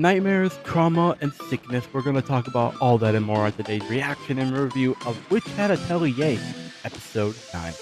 Nightmares, trauma, and sickness. We're going to talk about all that and more on today's reaction and review of Witch Hat Atelier, Episode 9.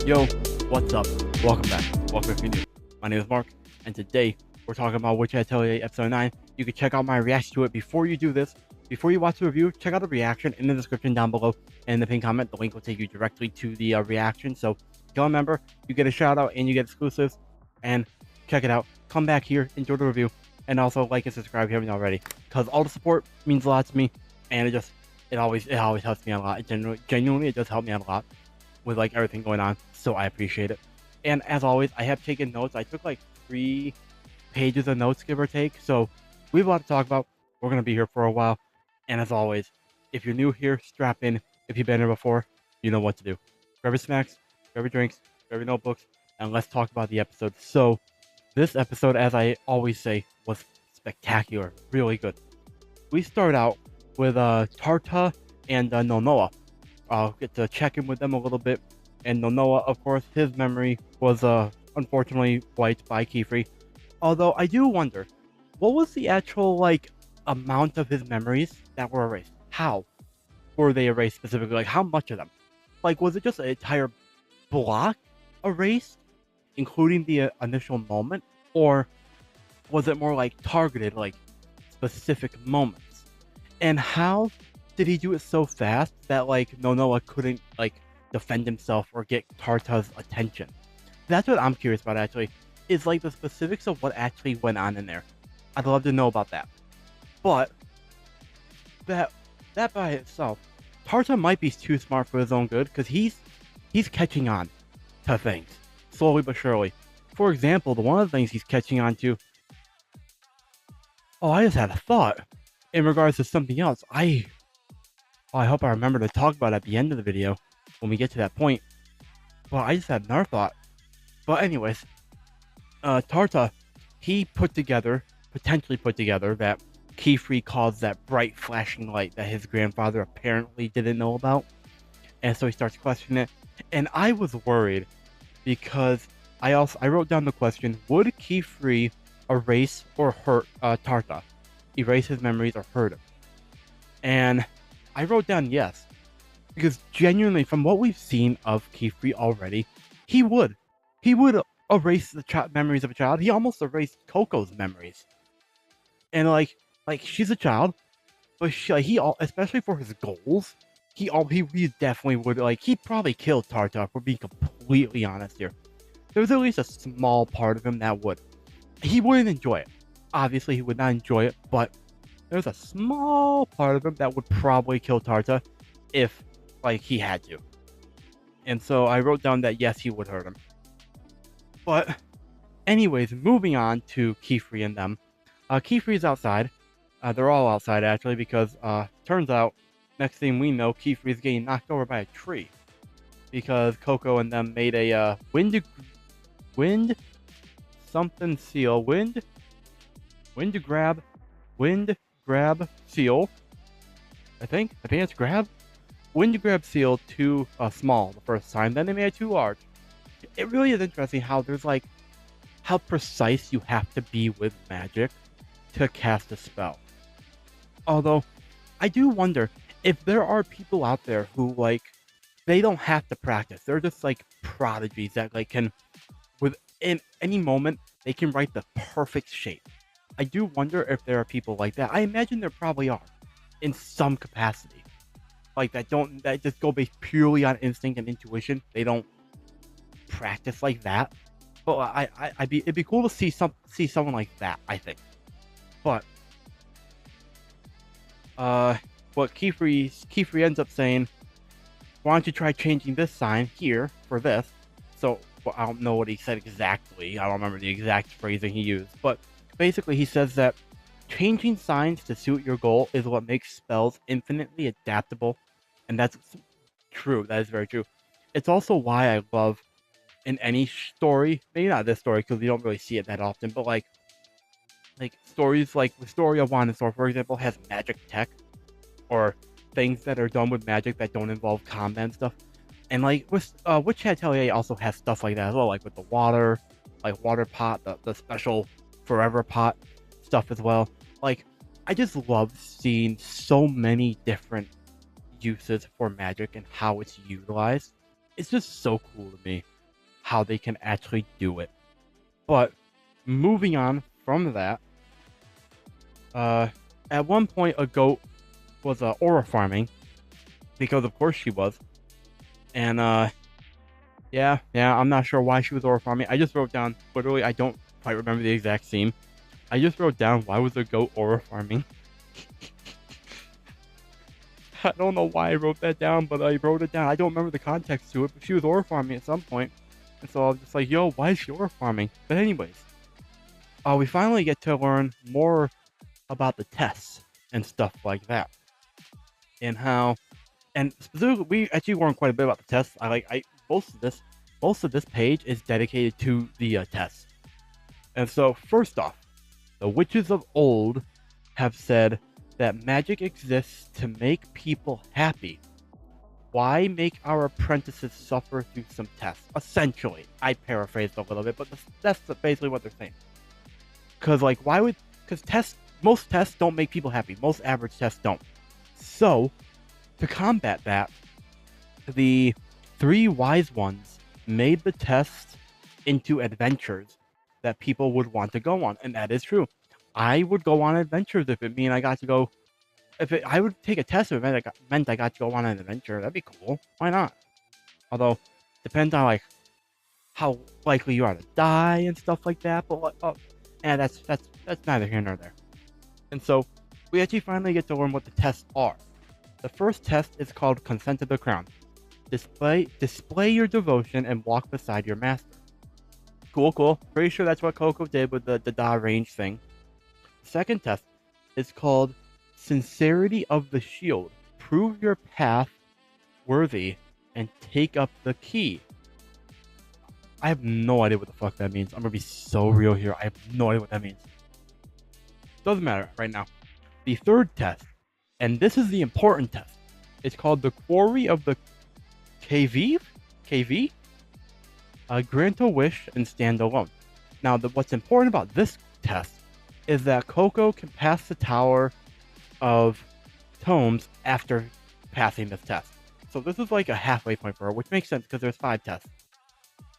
Yo, what's up? Welcome back. Welcome if you're new. My name is Mark, and today we're talking about Witch Hat Atelier, Episode 9. You can check out my reaction to it before you do this. Before you watch the review, check out the reaction in the description down below and in the pinned comment. The link will take you directly to the reaction. So, become a member, you get a shout out and you get exclusives. And check it out. Come back here, enjoy the review, and also like and subscribe if you haven't already. Because all the support means a lot to me, and it always helps me a lot. Genuinely, it does help me out a lot with like everything going on. So I appreciate it. And as always, I have taken notes. I took like 3 pages of notes, give or take. So we have a lot to talk about. We're gonna be here for a while. And as always, if you're new here, strap in. If you've been here before, you know what to do. Grab your snacks, grab your drinks, grab your notebooks, and let's talk about the episode. So, this episode, as I always say, was spectacular. Really good. We start out with Tarta and Nonoa. I'll get to check in with them a little bit. And Nonoa, of course, his memory was unfortunately wiped by Kifri. Although, I do wonder, what was the actual, like, amount of his memories that were erased? How were they erased specifically? Like, how much of them? Like, was it just an entire block erased, including the initial moment? Or was it more like targeted, like specific moments? And how did he do it so fast that like Nonoa couldn't like defend himself or get Tarta's attention? That's what I'm curious about actually, is like the specifics of what actually went on in there. I'd love to know about that. But that by itself, Tarta might be too smart for his own good, because he's catching on to things slowly but surely. For example, one of the things he's catching on to. Oh, I just had a thought in regards to something else. I hope I remember to talk about it at the end of the video when we get to that point. But I just had another thought. But anyways, Tarta, he potentially put together that Kifri caused that bright flashing light that his grandfather apparently didn't know about. And so he starts questioning it. And I was worried because I wrote down the question, would Kifri erase or hurt Tarta? Erase his memories or hurt him? And I wrote down yes. Because genuinely, from what we've seen of Kifri already, he would erase the memories of a child. He almost erased Coco's memories. And like she's a child, but especially for his goals, he definitely would, like, he'd probably kill Tarta, if we're being completely honest here. There's at least a small part of him that would. He wouldn't enjoy it. Obviously, he would not enjoy it, but there's a small part of him that would probably kill Tarta if, like, he had to. And so I wrote down that yes, he would hurt him. But anyways, moving on to Kifri and them. Kifri's outside. They're all outside, actually, because turns out, next thing we know, Kifri's getting knocked over by a tree. Because Coco and them made a wind grab seal. I think it's grab. Wind grab seal too small the first time, then they made it too large. It really is interesting how there's like, how precise you have to be with magic to cast a spell. Although, I do wonder if there are people out there who, like, they don't have to practice. They're just, like, prodigies that, like, can, within any moment, they can write the perfect shape. I do wonder if there are people like that. I imagine there probably are, in some capacity. Like, that just go based purely on instinct and intuition. They don't practice like that. But it'd be cool to see someone like that, I think. But what Kifri ends up saying, why don't you try changing this sign here for this? So, well, I don't know what he said exactly. I don't remember the exact phrasing he used. But basically he says that changing signs to suit your goal is what makes spells infinitely adaptable. And that's true. That is very true. It's also why I love, in any story, maybe not this story because we don't really see it that often, but like stories like the story of Wand and Sword, for example, has magic tech or things that are done with magic that don't involve combat and stuff. And like with Witch Hat Atelier also has stuff like that as well, like with the water like water pot, the special forever pot stuff as well. Like, I just love seeing so many different uses for magic and how it's utilized. It's just so cool to me how they can actually do it. But moving on from that, at one point a goat was aura farming, because of course she was. And yeah, I'm not sure why she was aura farming. I just wrote down, literally, I don't quite remember the exact scene. I just wrote down, why was the goat aura farming? I don't know why I wrote that down, but I wrote it down. I don't remember the context to it, but she was aura farming at some point. And so I was just like, yo, why is she aura farming? But anyways, we finally get to learn more about the tests and stuff like that. And how, and specifically, we actually learned quite a bit about the tests. Most of this page is dedicated to the tests. And so, first off, the witches of old have said that magic exists to make people happy. Why make our apprentices suffer through some tests? Essentially, I paraphrased a little bit, but that's basically what they're saying. Because, like, most tests don't make people happy. Most average tests don't. So, to combat that, the three wise ones made the tests into adventures that people would want to go on, and that is true. I would go on adventures if it mean I got to go. I would take a test if it meant I got to go on an adventure. That'd be cool. Why not? Although, depends on like how likely you are to die and stuff like that. But and that's neither here nor there. And so, we actually finally get to learn what the tests are. The first test is called Consent to the Crown. Display your devotion and walk beside your master. Cool. Pretty sure that's what Coco did with the Da range thing. The second test is called Sincerity of the Shield. Prove your path worthy and take up the key. I have no idea what the fuck that means. I'm gonna be so real here. I have no idea what that means. Doesn't matter right now. The third test, and this is the important test, it's called the Quarry of the KV? Grant a wish and stand alone. Now, what's important about this test is that Coco can pass the Tower of Tomes after passing this test. So this is like a halfway point for her, which makes sense because there's 5 tests.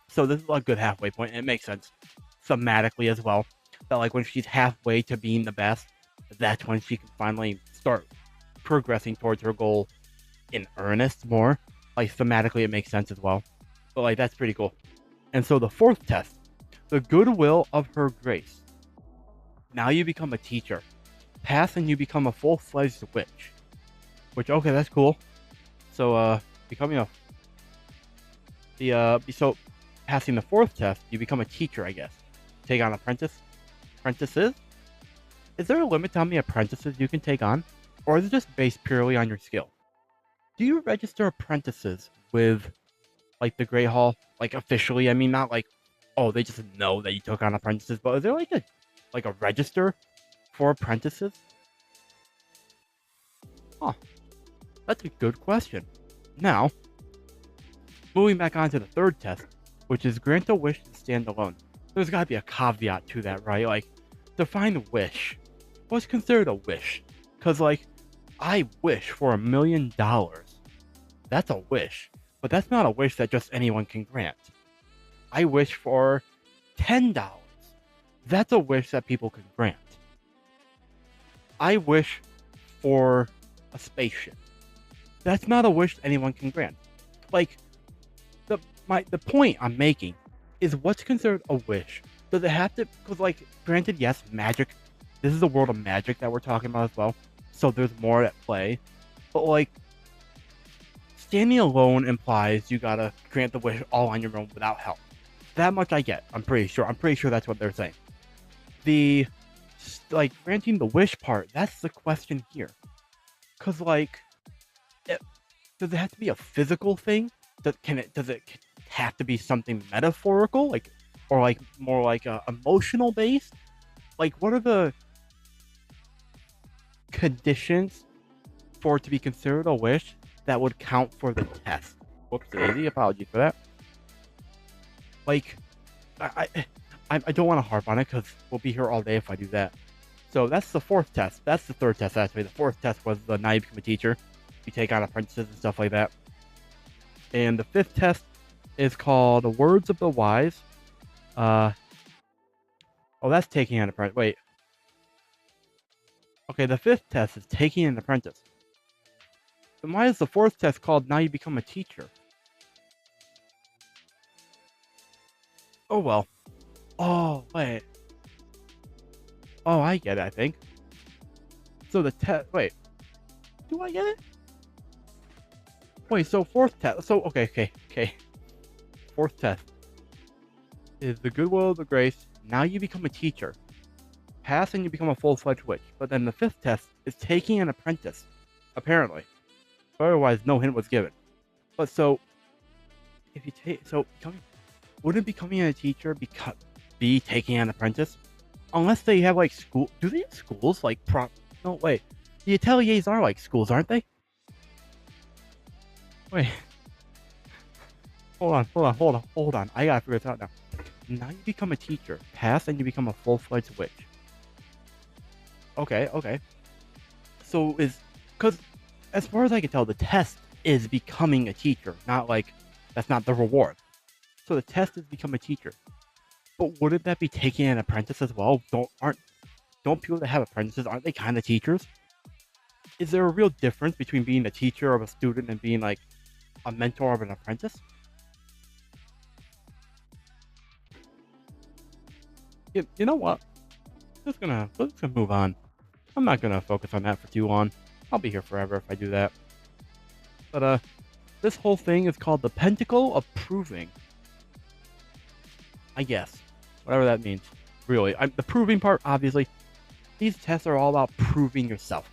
So this is a good halfway point, and it makes sense thematically as well. That like when she's halfway to being the best, that's when she can finally start progressing towards her goal in earnest more. Like thematically it makes sense as well. But like that's pretty cool. And so the fourth test, the goodwill of her grace. Now you become a teacher. Pass and you become a full-fledged witch. Which, okay, that's cool. So becoming so passing the fourth test, you become a teacher, I guess. Take on apprentices? Is there a limit to how many apprentices you can take on? Or is it just based purely on your skill? Do you register apprentices with like the Grey Hall? Like officially, I mean not like, oh, they just know that you took on apprentices, but is there like a register for apprentices? Huh. That's a good question. Now, moving back on to the third test, which is grant a wish and stand alone. There's gotta be a caveat to that, right? Like, define wish. What's considered a wish? Because, like, I wish for $1 million. That's a wish. But that's not a wish that just anyone can grant. I wish for $10. That's a wish that people can grant. I wish for a spaceship. That's not a wish anyone can grant. Like, the point I'm making is what's considered a wish. Does it have to, because like, granted, yes, magic, this is the world of magic that we're talking about as well, so there's more at play, but like, standing alone implies you gotta grant the wish all on your own without help. That much I get, I'm pretty sure that's what they're saying. The, like, granting the wish part, that's the question here. Because, like, does it have to be a physical thing? Does it have to be something metaphorical? Like, or, like, more like emotional based? Like, what are the conditions for it to be considered a wish that would count for the test? Whoops, daisy, apologies for that. Like, I don't want to harp on it because we'll be here all day if I do that. So that's the fourth test. That's the third test, actually. The fourth test was the now you become a teacher. You take on apprentices and stuff like that. And the fifth test is called the Words of the Wise. Oh, that's taking an apprentice. Wait. Okay, the fifth test is taking an apprentice. Then why is the fourth test called now you become a teacher? Oh, well. Oh, wait. Oh, I get it, I think. So the test... Wait. Do I get it? Wait, so fourth test... So, okay. Fourth test is the goodwill of the grace. Now you become a teacher. Pass and you become a full-fledged witch. But then the fifth test is taking an apprentice. Apparently. But otherwise, no hint was given. But so... If you take... So, wouldn't becoming a teacher be taking an apprentice? Unless they have, like, school... Do they have schools? Like, No, wait. The ateliers are like schools, aren't they? Wait. Hold on. I gotta figure this out now. Now you become a teacher. Pass and you become a full-fledged witch. Okay. So because as far as I can tell, the test is becoming a teacher, not like, that's not the reward. So the test is become a teacher. But wouldn't that be taking an apprentice as well? Don't people that have apprentices, aren't they kind of teachers? Is there a real difference between being a teacher of a student and being like a mentor of an apprentice? You know what? Let's gonna move on. I'm not gonna focus on that for too long. I'll be here forever if I do that. But this whole thing is called the Pentacle of Proving. I guess. Whatever that means. Really. The proving part, obviously. These tests are all about proving yourself.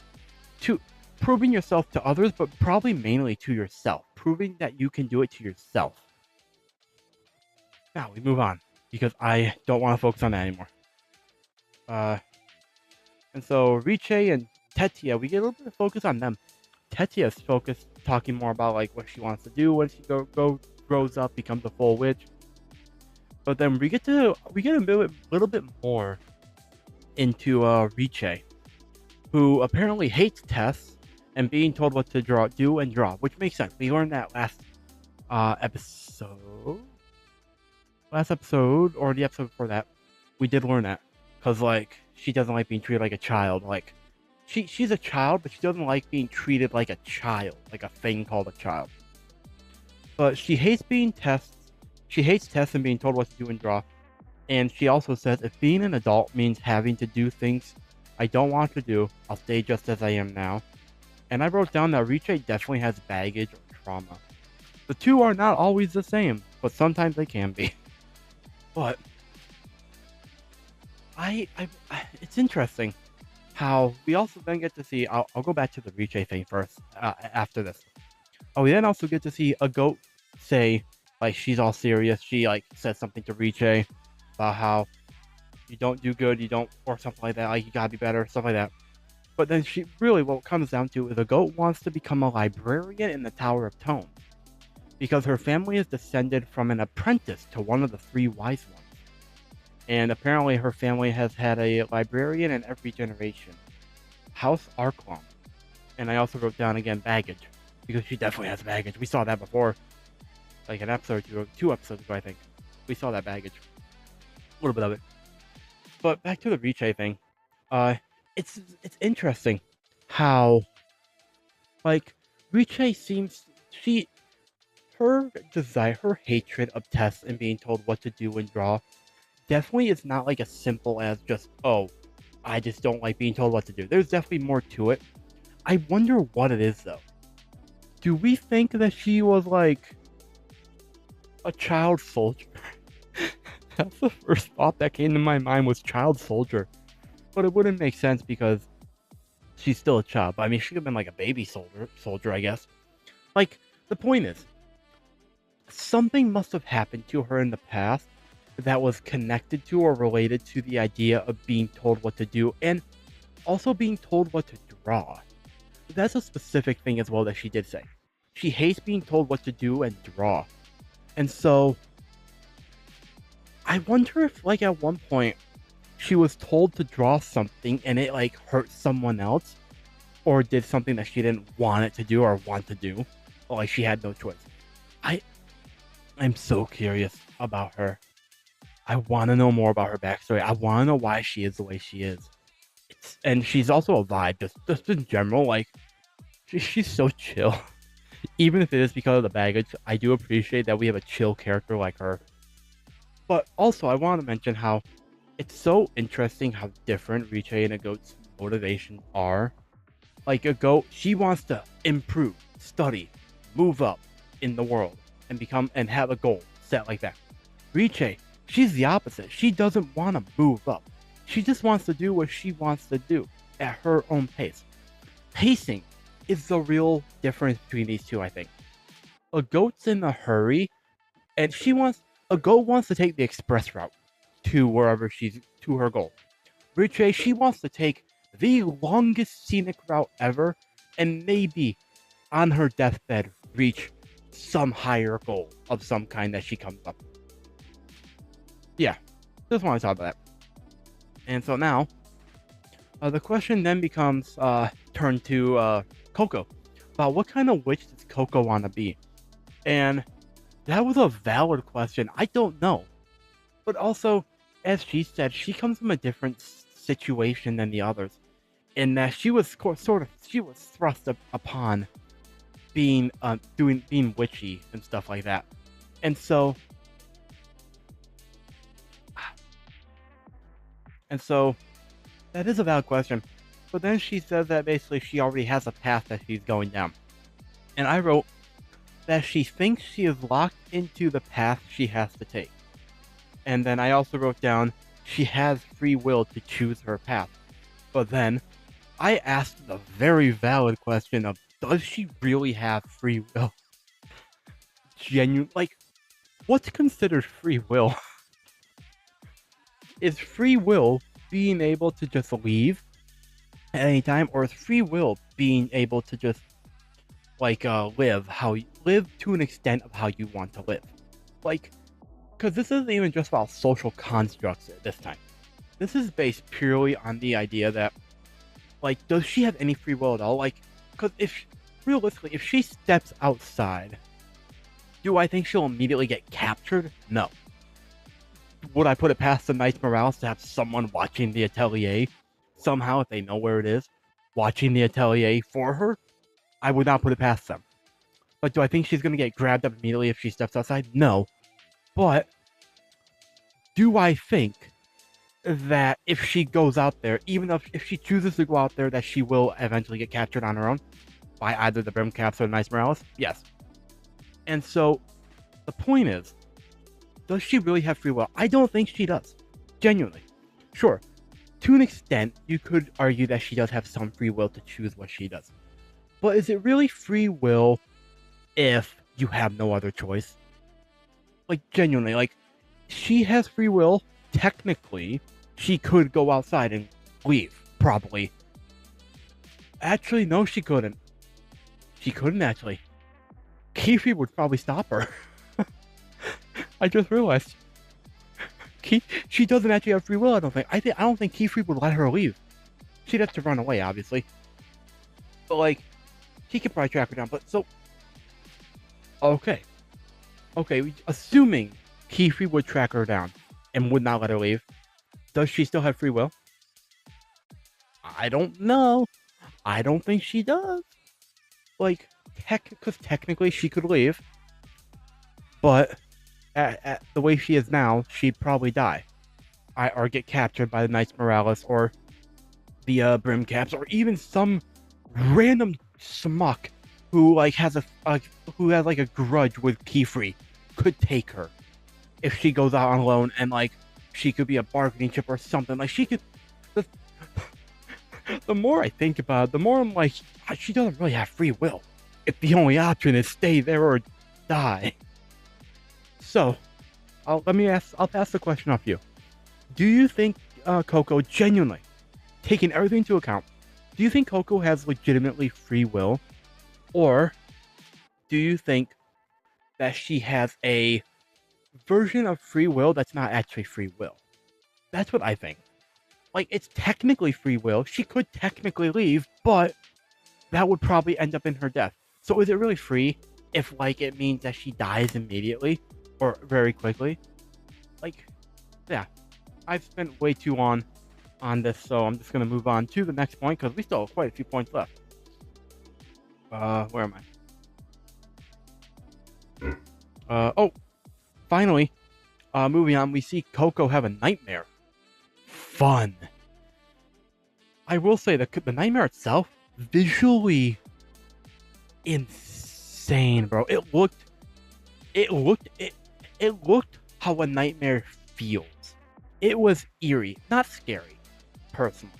Proving yourself to others, but probably mainly to yourself. Proving that you can do it to yourself. Now, we move on. Because I don't want to focus on that anymore. And so, Riche and Tetia, we get a little bit of focus on them. Tetia's focused, talking more about like what she wants to do when she grows up, becomes a full witch. But then we get a little bit more into Riche, who apparently hates tests and being told what to do and draw, which makes sense. We learned that last episode, or the episode before that. We did learn that, because like she doesn't like being treated like a child. Like she's a child, but she doesn't like being treated like a child, like a thing called a child. But she hates tests and being told what to do and draw. And she also says, if being an adult means having to do things I don't want to do, I'll stay just as I am now. And I wrote down that Riche definitely has baggage or trauma. The two are not always the same, but sometimes they can be. But it's interesting how we also then get to see, I'll go back to the Riche thing first, after this. We then also get to see a goat say, like, she's all serious. She like says something to Riche about how you don't do good, or something like that, like you gotta be better, stuff like that. But then what it comes down to is a goat wants to become a librarian in the Tower of Tone, because her family is descended from an apprentice to one of the three wise ones. And apparently her family has had a librarian in every generation. House Arklon. And I also wrote down again baggage, because she definitely has baggage. We saw that before. Like an episode or two episodes ago, I think. We saw that baggage. A little bit of it. But back to the Riche thing. It's interesting how, like, Riche seems, her hatred of tests and being told what to do and draw definitely is not like as simple as just, oh, I just don't like being told what to do. There's definitely more to it. I wonder what it is, though. Do we think that she was like a child soldier? That's the first thought that came to my mind, was child soldier. But it wouldn't make sense because she's still a child. But I mean, she could have been like a baby soldier, I guess. Like, the point is, something must have happened to her in the past that was connected to or related to the idea of being told what to do, and also being told what to draw. That's a specific thing as well that she did say. She hates being told what to do and draw. And so, I wonder if like at one point she was told to draw something and it like hurt someone else, or did something that she didn't want it to do or want to do, or like she had no choice. I I'm so curious about her. I want to know more about her backstory. I want to know why she is the way she is. And she's also a vibe, just in general. Like she's so chill. Even if it is because of the baggage, I do appreciate that we have a chill character like her. But also, I want to mention how it's so interesting how different Riche and a goat's motivations are. Like a goat, she wants to improve, study, move up in the world, and become and have a goal set like that. Riche, she's the opposite. She doesn't want to move up. She just wants to do what she wants to do at her own pace. Pacing is the real difference between these two, I think. A goat's in a hurry, and a goat wants to take the express route to wherever she's to her goal. Riche, she wants to take the longest scenic route ever, and maybe on her deathbed reach some higher goal of some kind that she comes up with. Yeah, just want to talk about that. And so now, the question then becomes turned to Coco about what kind of witch does Coco want to be? And that was a valid question. I don't know. But also, as she said, she comes from a different situation than the others, in that she was thrust upon being being witchy and stuff like that. And so that is a valid question. But then she says that basically she already has a path that she's going down. And I wrote that she thinks she is locked into the path she has to take. And then I also wrote down she has free will to choose her path. But then I asked the very valid question of, does she really have free will? Like, what's considered free will? Is free will being able to just leave at any time, or is free will being able to just like live to an extent of how you want to live? Like, because this isn't even just about social constructs at this time. This is based purely on the idea that, like, does she have any free will at all? Like, because realistically, if she steps outside, do I think she'll immediately get captured? No. Would I put it past the Knights Morales to have someone watching the Atelier somehow, if they know where it is, watching the Atelier for her? I would not put it past them. But do I think she's going to get grabbed up immediately if she steps outside? No. But do I think that if she goes out there, even if she chooses to go out there, that she will eventually get captured on her own by either the Brim Caps or the Knights Morales? Yes. And so the point is, does she really have free will? I don't think she does. Genuinely. Sure, to an extent, you could argue that she does have some free will to choose what she does. But is it really free will if you have no other choice? Like, genuinely, like, she has free will. Technically, she could go outside and leave, probably. Actually, no, she couldn't. She couldn't, actually. Kefri would probably stop her. I just realized. She doesn't actually have free will, I don't think. I don't think Kefri would let her leave. She'd have to run away, obviously. But, like, he could probably track her down. But, so... Okay. Okay, assuming Kefri would track her down and would not let her leave, does she still have free will? I don't know. I don't think she does. Like, because technically she could leave. But... At the way she is now, she'd probably die. Or get captured by the Knights Morales or the Brim Caps, or even some random smuck who like has a grudge with Kefri could take her if she goes out on alone, and like she could be a bargaining chip or something. Like she could. The more I think about it, the more I'm like, she doesn't really have free will. If the only option is stay there or die. So, I'll pass the question off to you. Do you think Coco, genuinely, taking everything into account, do you think Coco has legitimately free will? Or do you think that she has a version of free will that's not actually free will. That's what I think. Like, it's technically free will. She could technically leave, but that would probably end up in her death. So is it really free if, like, it means that she dies immediately or very quickly? Like, yeah, I've spent way too long on this, so I'm just going to move on to the next point because we still have quite a few points left. Where am I? Oh, finally, moving on, we see Coco have a nightmare. Fun. I will say that the nightmare itself, visually insane, bro. It looked how a nightmare feels. It was eerie, not scary, personally,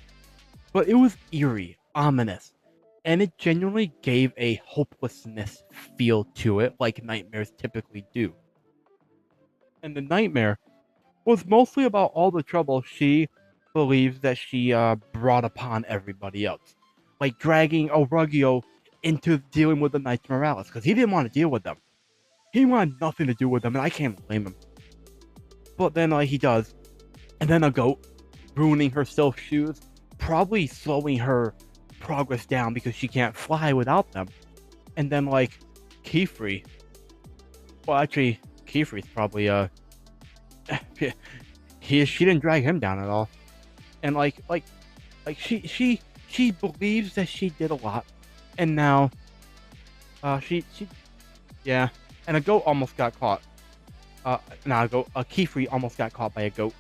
but it was eerie, ominous, and it genuinely gave a hopelessness feel to it, like nightmares typically do. And the nightmare was mostly about all the trouble she believes that she brought upon everybody else, like dragging Aurugio into dealing with the Knights Morales, because he didn't want to deal with them. He wanted nothing to do with them, and I can't blame him. But then, like, he does, and then a goat ruining her silk shoes, probably slowing her progress down because she can't fly without them. And then, like, Keyfree. Well, actually, Keyfree's probably she didn't drag him down at all. And like she believes that she did a lot, and now yeah, and a goat almost got caught. Keyfree almost got caught by a goat.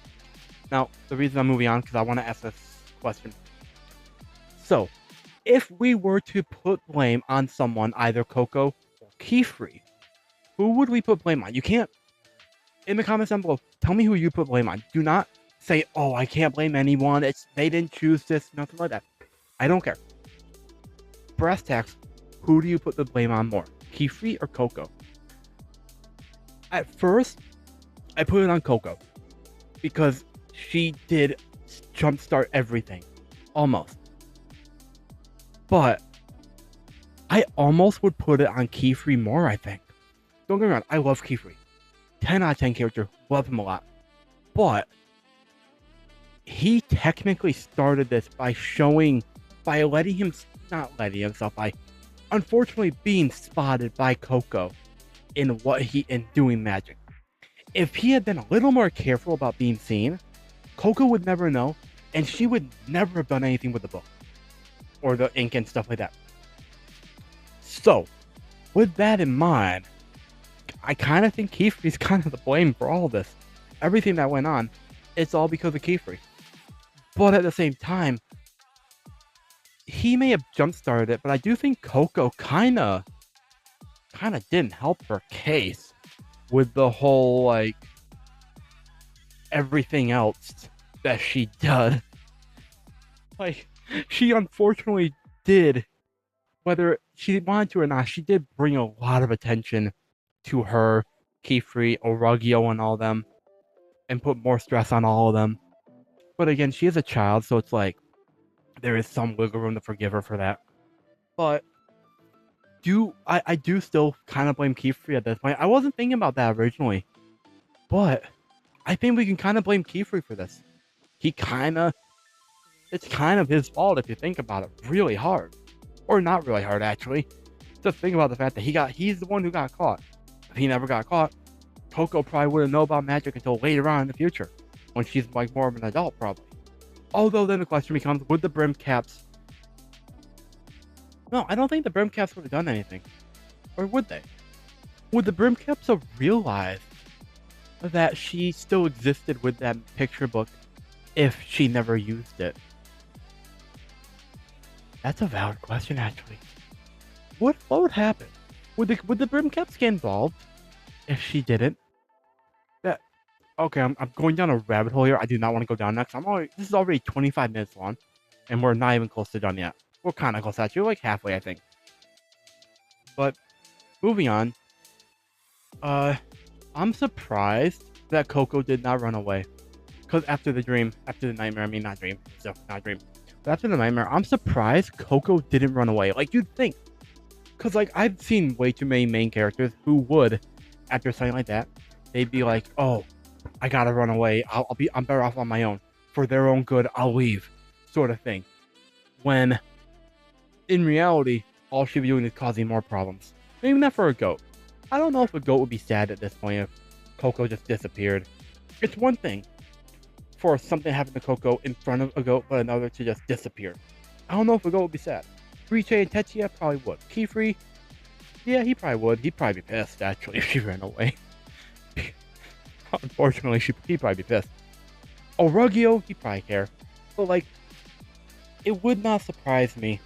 Now, the reason I'm moving on because I want to ask this question. So, if we were to put blame on someone, either Coco or Keyfree, who would we put blame on? You can't, in the comments down below, tell me who you put blame on. Do not say, oh, I can't blame anyone. They didn't choose this, nothing like that. I don't care. Brass tacks, who do you put the blame on more? Keyfree or Coco? At first, I put it on Coco because she did jumpstart everything. Almost. But I almost would put it on Keyfree more, I think. Don't get me wrong, I love Keyfree. 10 out of 10 character, love him a lot. But he technically started this by unfortunately being spotted by Coco in doing magic. If he had been a little more careful about being seen, Coco would never know, and she would never have done anything with the book or the ink and stuff like that. So, with that in mind, I kind of think Keyfree's kind of the blame for all of this. Everything that went on, it's all because of Keyfree. But at the same time, he may have jump-started it, but I do think Coco kind of didn't help her case with the whole, like, everything else that she did. Like, she unfortunately did, whether she wanted to or not, she did bring a lot of attention to her, Keyfree, Aurugio, and all them, and put more stress on all of them. But again, she is a child, so it's like, there is some wiggle room to forgive her for that. But I do still kind of blame Keyfree at this point. I wasn't thinking about that originally, but I think we can kind of blame Keyfree for this. It's kind of his fault if you think about it really hard. Or not really hard, actually. Just think about the fact that he's the one who got caught. If he never got caught, Coco probably wouldn't know about magic until later on in the future, when she's like more of an adult, probably. Although then the question becomes, would the brim caps... No, I don't think the brim caps would have done anything. Or would they? Would the brim caps have realized that she still existed with that picture book if she never used it? That's a valid question, actually. What would happen? Would the brim caps get involved if she didn't? Okay, I'm going down a rabbit hole here. I do not want to go down next. This is already 25 minutes long, and we're not even close to done yet. We're kind of close, actually. We're like halfway, I think. But moving on, I'm surprised that Coco did not run away. Because after the nightmare, I mean, not dream. But after the nightmare, I'm surprised Coco didn't run away. Like, you'd think. Because, like, I've seen way too many main characters who would, after something like that, they'd be like, oh, I gotta run away. I'm better off on my own. For their own good, I'll leave, sort of thing. When in reality, all she'd be doing is causing more problems. Maybe not for a goat. I don't know if a goat would be sad at this point if Coco just disappeared. It's one thing for something to happen to Coco in front of a goat, but another to just disappear. I don't know if a goat would be sad. Riche and Tetsuya probably would. Keyfree, yeah, he probably would. He'd probably be pissed, actually, if she ran away. Unfortunately, he'd probably be pissed. Orugio, he'd probably care. But, like, it would not surprise me.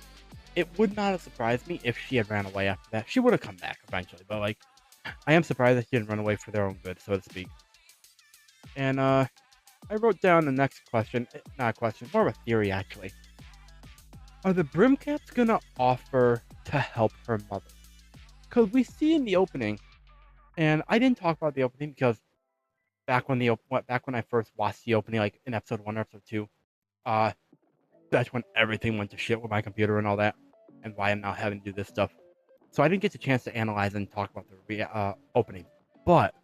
It would not have surprised me if she had ran away after that. She would have come back eventually, but, like, I am surprised that she didn't run away for their own good, so to speak. And, I wrote down the next question. Not a question, more of a theory, actually. Are the Brimcaps gonna offer to help her mother? Because we see in the opening, and I didn't talk about the opening because back when I first watched the opening, like in episode 1 or episode 2, that's when everything went to shit with my computer and all that, and why I'm now having to do this stuff. So I didn't get the chance to analyze and talk about the opening. But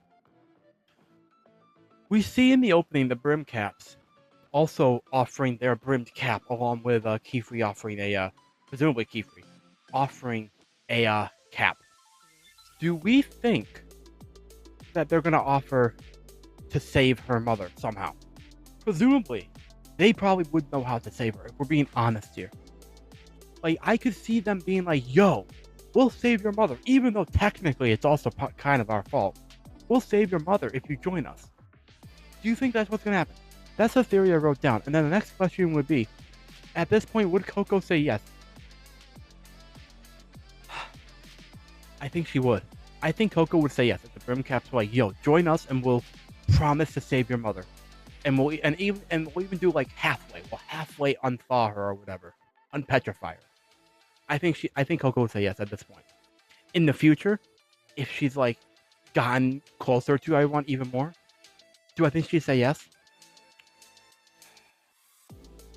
we see in the opening the Brimcaps also offering their brimmed cap, along with Keyfree offering presumably Keyfree, offering a cap. Do we think that they're gonna offer to save her mother somehow? Presumably, they probably would know how to save her, if we're being honest here. Like, I could see them being like, yo, we'll save your mother, even though technically it's also kind of our fault. We'll save your mother if you join us. Do you think that's what's gonna happen? That's the theory I wrote down. And then the next question would be, at this point, would Coco say yes? I think she would. I think Coco would say yes if the Brimcaps were like, yo, join us and we'll promise to save your mother. And we'll even do like halfway. We'll halfway unthaw her or whatever. Unpetrify her. I think Coco would say yes at this point. In the future, if she's like gotten closer to everyone even more, do I think she'd say yes?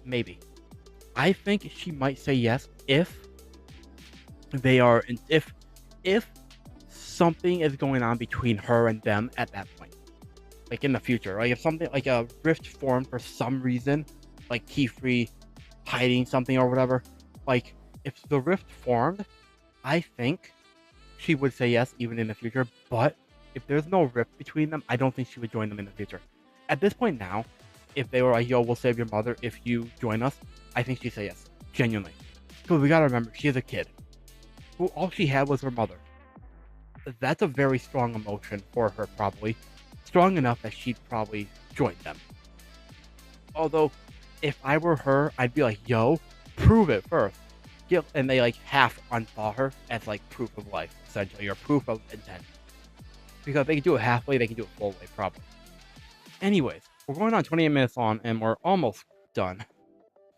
Maybe. I think she might say yes if something is going on between her and them at that point. Like in the future. Like if something like a rift formed for some reason, like Keyfree hiding something or whatever. Like if the rift formed, I think she would say yes even in the future. But if there's no rift between them, I don't think she would join them in the future. At this point now, if they were like, yo, we'll save your mother if you join us, I think she'd say yes. Genuinely. Because we gotta remember, she is a kid. Who all she had was her mother. That's a very strong emotion for her, probably. Strong enough that she'd probably join them. Although, if I were her, I'd be like, yo, prove it first. And they like half unthaw her as like proof of life, essentially, or proof of intent. Because if they can do it halfway, they can do it full way, probably. Anyways, we're going on 28 minutes on, and we're almost done.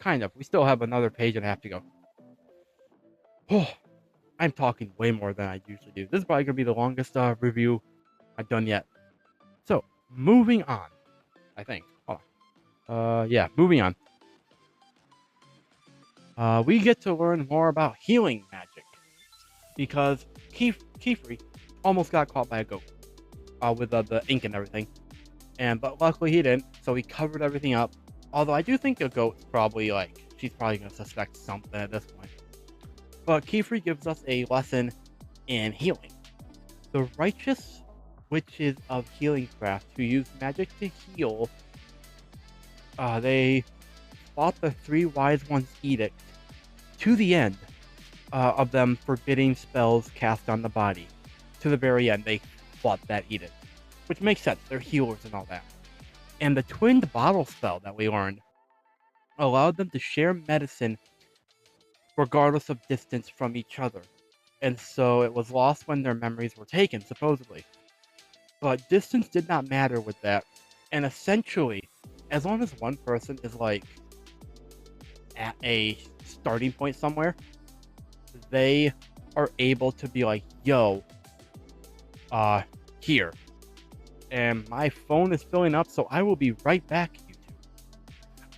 Kind of. We still have another page and a half to go. Oh, I'm talking way more than I usually do. This is probably going to be the longest review I've done yet. So, moving on. I think. Hold on. Yeah, moving on. We get to learn more about healing magic. Because Keyfree almost got caught by a goat. With the ink and everything. But luckily he didn't, so he covered everything up. Although I do think a goat's probably she's probably going to suspect something at this point. But Keyfree gives us a lesson in healing. The righteous witches of healing craft who use magic to heal, they fought the three wise ones' edict to the end of them forbidding spells cast on the body. To the very end, they fought that edict. Which makes sense, they're healers and all that. And the twinned bottle spell that we learned allowed them to share medicine regardless of distance from each other. And so it was lost when their memories were taken, supposedly. But distance did not matter with that. And essentially, as long as one person is at a starting point somewhere, they are able to be like, yo, here. And my phone is filling up, so I will be right back, YouTube.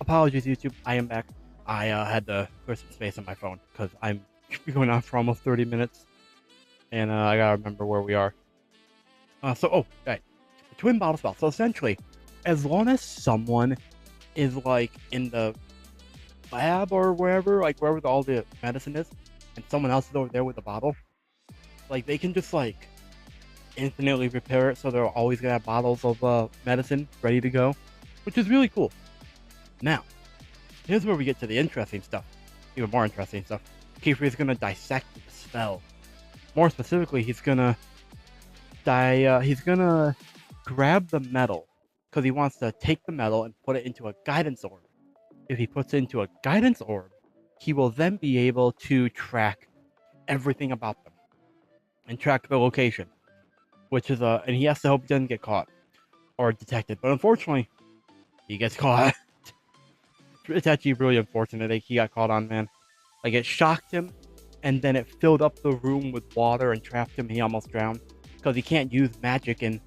Apologies, YouTube. I am back. I had to clear some space on my phone because I'm going on for almost 30 minutes. And I gotta remember where we are. Right. twin bottle spell. So essentially, as long as someone is like in the lab or wherever, like wherever all the medicine is, and someone else is over there with the bottle, like they can just like infinitely repair it, so they're always gonna have bottles of medicine ready to go, which is really cool. Now, here's where we get to the interesting stuff, even more interesting stuff. Kiefer is gonna dissect the spell. More specifically, he's gonna grab the metal because he wants to take the metal and put it into a guidance orb. If he puts it into a guidance orb, he will then be able to track everything about them and track the location, which is and he has to hope he doesn't get caught or detected. But unfortunately, he gets caught. It's actually really unfortunate that he got caught on, man. Like, it shocked him, and then it filled up the room with water and trapped him. He almost drowned because he can't use magic in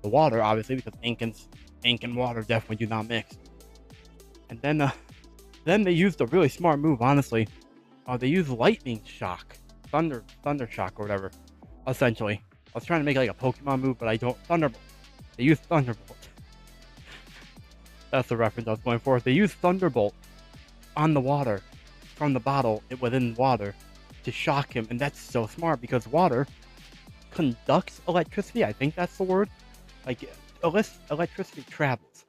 the water, obviously, because ink and water definitely do not mix. And then they used a really smart move, honestly. They used lightning shock, thunder shock or whatever. Essentially, I was trying to make like a Pokemon move, but I don't. Thunderbolt. They used Thunderbolt. That's the reference I was going for. They used Thunderbolt on the water from the bottle within water to shock him, and that's so smart because water conducts electricity. I think that's the word. Like, electricity travels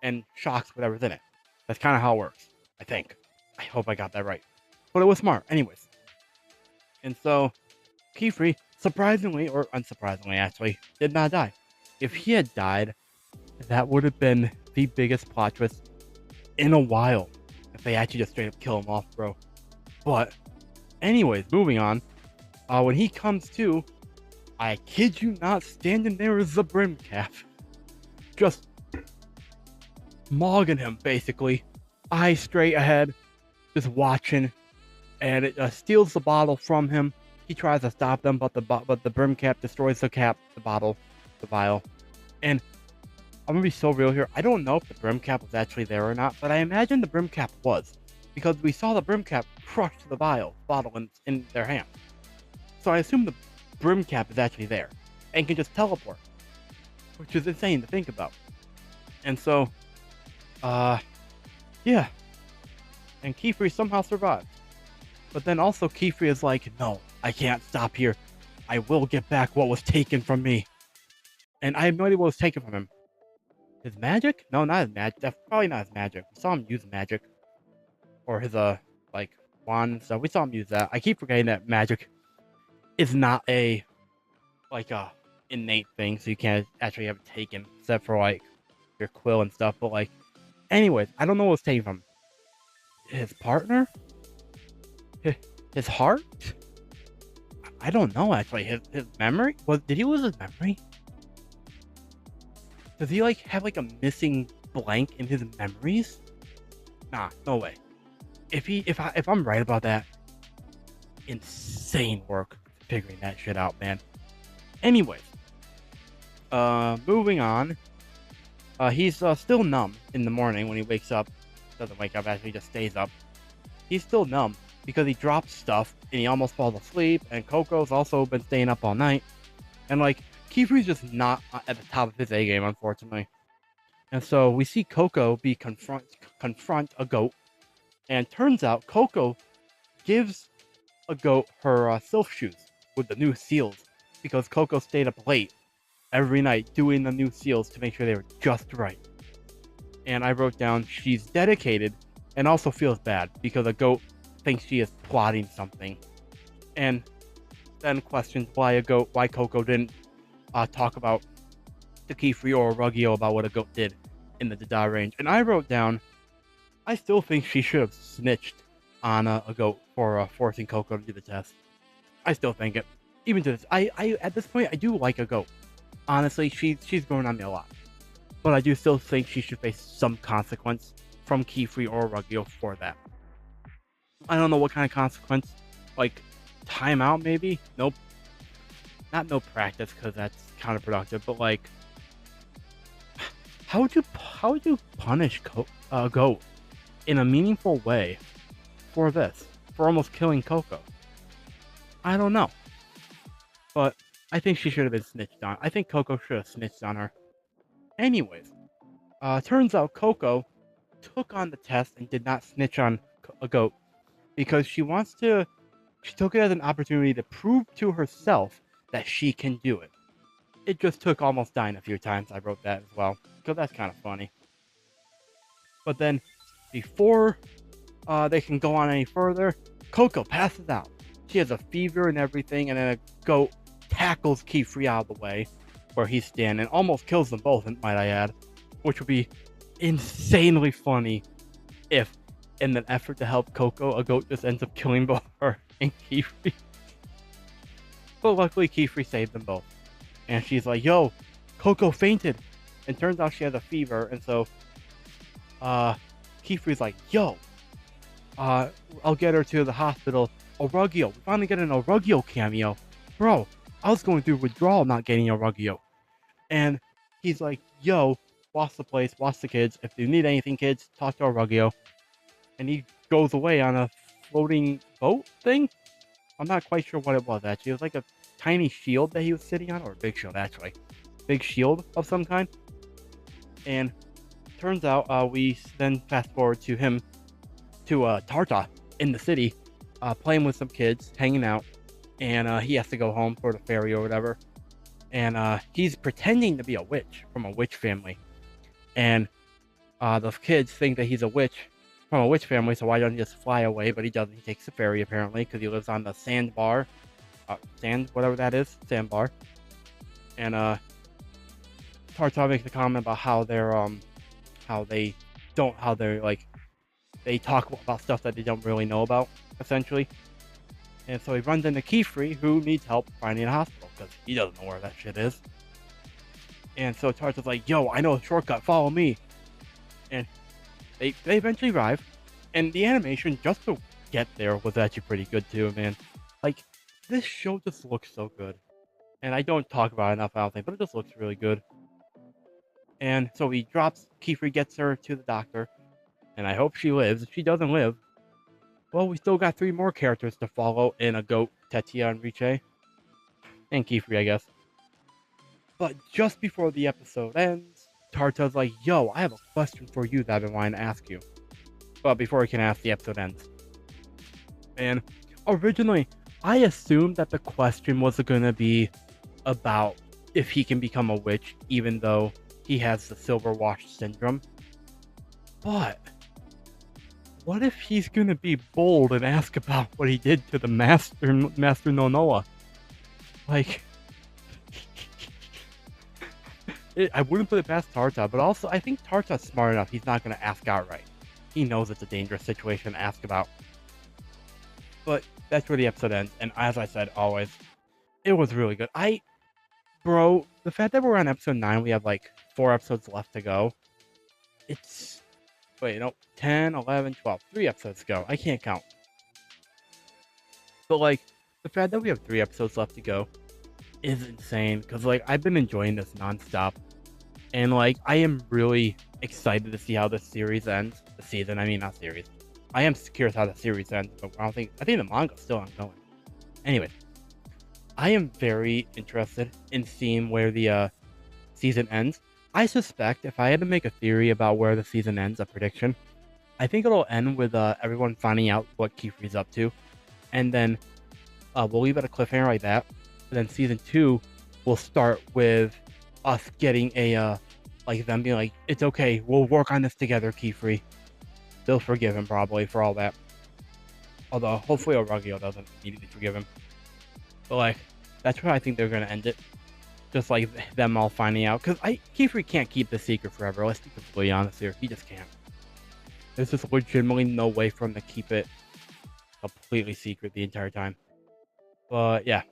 and shocks whatever's in it. That's kind of how it works, I think. I hope I got that right. But it was smart, anyways. And so, Kiefer, surprisingly, or unsurprisingly actually, did not die. If he had died, that would have been the biggest plot twist in a while. If they actually just straight up kill him off, bro. But, anyways, moving on. When he comes to, I kid you not, standing there is the brim cap. Just mogging him, basically. Eyes straight ahead, just watching. And it steals the bottle from him. He tries to stop them, but the brim cap destroys the cap, the bottle, the vial. And I'm gonna be so real here. I don't know if the brim cap was actually there or not, but I imagine the brim cap was, because we saw the brim cap crush the bottle in their hand. So I assume the brim cap is actually there and can just teleport, which is insane to think about. And so, yeah. And Kiefer somehow survived. But then also Kiefer is like, no, I can't stop here. I will get back what was taken from me. And I have no idea what was taken from him. His magic? No, not his magic. That's probably not his magic. We saw him use magic. Or his, like, wand and stuff. We saw him use that. I keep forgetting that magic is not a, like, innate thing. So you can't actually have it taken. Except for, like, your quill and stuff. But, like, anyways, I don't know what was taken from him. His partner? His heart? I don't know, actually. His memory? Did he lose his memory? Does he, like, have, like, a missing blank in his memories? Nah, no way. If I'm right about that, insane work figuring that shit out, man. Anyways, moving on. He's still numb in the morning when he wakes up. Doesn't wake up, actually, just stays up. He's still numb because he drops stuff and he almost falls asleep. And Coco's also been staying up all night. And, like, Kiefer's just not at the top of his A game, unfortunately. And so we see Coco confront a goat. And turns out Coco gives a goat her sylph shoes with the new seals. Because Coco stayed up late every night doing the new seals to make sure they were just right. And I wrote down, she's dedicated and also feels bad because a goat thinks she is plotting something. And then questions why Coco didn't talk about to Kiefer or Ruggio about what a goat did in the Dada range. And I wrote down, I still think she should have snitched on a goat for forcing Coco to do the test. I still think it. Even to this, I at this point, I do like a goat. Honestly, she's grown on me a lot. But I do still think she should face some consequence from Kiefer or Ruggio for that. I don't know what kind of consequence. Like, timeout maybe? Nope. Not no practice, because that's counterproductive, but like, how would you punish a goat in a meaningful way for this? For almost killing Coco? I don't know. But I think she should have been snitched on. I think Coco should have snitched on her. Anyways, turns out Coco took on the test and did not snitch on a goat because she took it as an opportunity to prove to herself that she can do it. It just took almost dying a few times. I wrote that as well because that's kind of funny. But then, before they can go on any further, Coco passes out. She has a fever and everything, and then a goat tackles Keyfree out of the way where he's standing and almost kills them both, might I add, which would be insanely funny if, in an effort to help Coco, a goat just ends up killing both her and Keyfree. But luckily, Keyfree saved them both. And she's like, yo, Coco fainted. And turns out she has a fever, and so Keyfree's like, yo, I'll get her to the hospital. Orugio, we finally get an Orugio cameo. Bro, I was going through withdrawal not getting Orugio. And he's like, yo, watch the place, watch the kids. If you need anything, kids, talk to Orugio. And he goes away on a floating boat thing? I'm not quite sure what it was, actually. It was like a tiny shield that he was sitting on, or a big shield, actually. Big shield of some kind. And turns out we then fast forward to him, to Tarta in the city, playing with some kids, hanging out. And he has to go home for the ferry or whatever. And he's pretending to be a witch from a witch family. And the kids think that he's a witch from a witch family, so why don't he just fly away? But he doesn't. He takes the ferry, apparently, because he lives on the sandbar. Whatever that is, sandbar. And Tartar makes a comment about how they're they talk about stuff that they don't really know about, essentially. And so he runs into Keyfree, who needs help finding a hospital because he doesn't know where that shit is. And so Tartar's like, yo, I know a shortcut, follow me. And they eventually arrive, and the animation just to get there was actually pretty good too, man. Like, this show just looks so good. And I don't talk about it enough, I don't think, but it just looks really good. And so Keyfree gets her to the doctor, and I hope she lives. If she doesn't live, well, we still got 3 more characters to follow in a goat, Tetia and Riche. And Keyfree, I guess. But just before the episode ends, Tarta's like, yo, I have a question for you that I've been wanting to ask you. But before he can ask, the episode ends. And originally, I assumed that the question was going to be about if he can become a witch, even though he has the silver wash syndrome. But what if he's going to be bold and ask about what he did to the Master Nonoa? Like, I wouldn't put it past Tarta, but also I think Tarta's smart enough. He's not going to ask outright. He knows it's a dangerous situation to ask about. But that's where the episode ends. And as I said, always, it was really good. Bro, the fact that we're on episode 9, we have like 4 episodes left to go. It's, 10, 11, 12, 3 episodes to go. I can't count. But like, the fact that we have 3 episodes left to go is insane. Because like, I've been enjoying this nonstop. And like, I am really excited to see how this series ends. The season, I mean, not series. I am curious how the series ends, but I think the manga's still ongoing. Anyway, I am very interested in seeing where the season ends. I suspect if I had to make a theory about where the season ends, a prediction, I think it'll end with everyone finding out what Keyfree's up to, and then we'll leave it a cliffhanger like that. And then season 2 will start with us getting a like them being like, it's okay, we'll work on this together, Keyfree. They'll forgive him probably for all that. Although hopefully Orugio doesn't immediately forgive him. But like, that's where I think they're gonna end it. Just like them all finding out, because Keyfree can't keep the secret forever. Let's be completely honest here. He just can't. There's just legitimately no way for him to keep it completely secret the entire time. But yeah.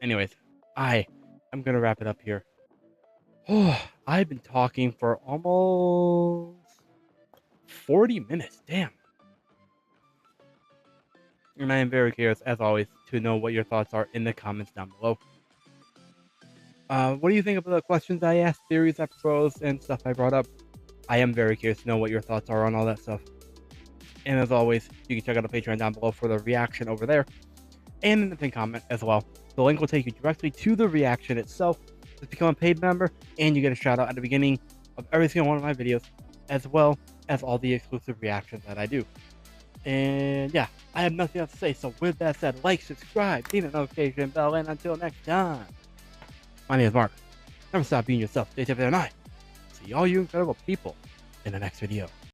Anyways, I'm gonna wrap it up here. Oh, I've been talking for almost 40 minutes. Damn. And I am very curious, as always, to know what your thoughts are in the comments down below. What do you think of the questions I asked, theories I proposed, and stuff I brought up? I am very curious to know what your thoughts are on all that stuff. And as always, you can check out the Patreon down below for the reaction over there. And in the pinned comment as well. The link will take you directly to the reaction itself. Just become a paid member, and you get a shout out at the beginning of every single one of my videos, as well as all the exclusive reactions that I do. And yeah, I have nothing else to say. So with that said, like, subscribe, hit the notification bell, and until next time, my name is Mark. Never stop being yourself. Stay safe there, and I see all you incredible people in the next video.